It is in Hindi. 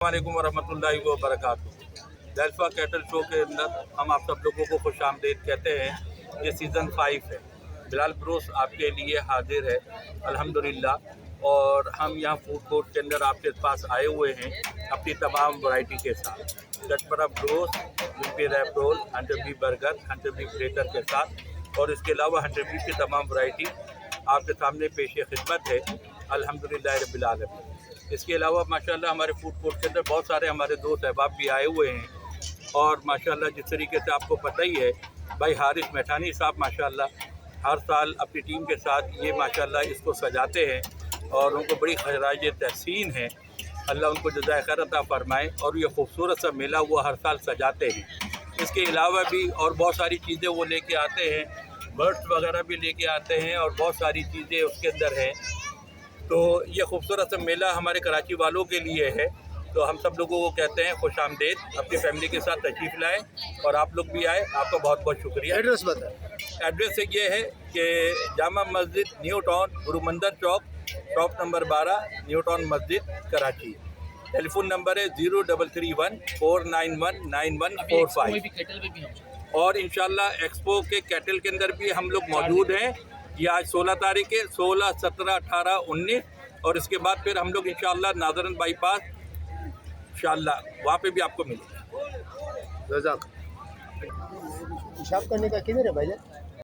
वालेकुम वरहमतुल्लाहि वबरकातुहू। दैल्फा कैटल शो के अंदर हम आप सब लोगों को खुश आमदीद कहते हैं। ये सीज़न 5 है। बिलाल ब्रोस आपके लिए हाजिर है अल्हम्दुलिल्लाह। और हम यहाँ फूड कोर्ट के अंदर आपके पास आए हुए हैं अपनी तमाम वैरायटी के साथ। चटपटा ब्रोस, विपी wrap roll, 100 beef burger, 100 beef platter के साथ, और इसके अलावा 100 बीफ की तमाम वैरायटी आपके सामने पेश खिदमत है अल्हम्दुलिल्लाह रब्बिल आलमीन। इसके अलावा माशाल्लाह हमारे फूड कोर्ट के अंदर बहुत सारे हमारे दोस्त अहबाब भी आए हुए हैं। और माशाल्लाह जिस तरीके से आपको पता ही है भाई हारिस मैठानी साहब माशाल्लाह हर साल अपनी टीम के साथ ये माशाल्लाह इसको सजाते हैं और उनको बड़ी खराज तहसीन है। अल्लाह उनको जज़ाए खैर अता फ़रमाए। और ये खूबसूरत सा मेला वो हर साल सजाते हैं। इसके अलावा भी और बहुत सारी चीज़ें वो लेके आते हैं, बर्ड्स वगैरह भी लेके आते हैं और बहुत सारी चीज़ें उसके अंदर हैं। तो ये खूबसूरत सा मेला हमारे कराची वालों के लिए है। तो हम सब लोगों को कहते हैं खुश आमदेद, अपनी फैमिली के साथ तशरीफ़ लाएँ और आप लोग भी आए। आपका बहुत बहुत शुक्रिया। एड्रेस बताएं। एड्रेस ये है कि जामा मस्जिद न्यू टाउन गुरुमंदिर चौक, शॉप नंबर 12, न्यू टाउन मस्जिद कराची। टेलीफोन नंबर है 0331 491 9145। और इंशाल्लाह एक्सपो के कैटल के अंदर भी हम लोग मौजूद हैं। ये आज 16 तारीख है, 16, 17, 18, 19 और इसके बाद फिर हम लोग इंशाल्लाह नादरन बाईपास इंशाल्लाह वहाँ पे भी आपको मिलेगा। पेशाब करने का किधर है भाईजान?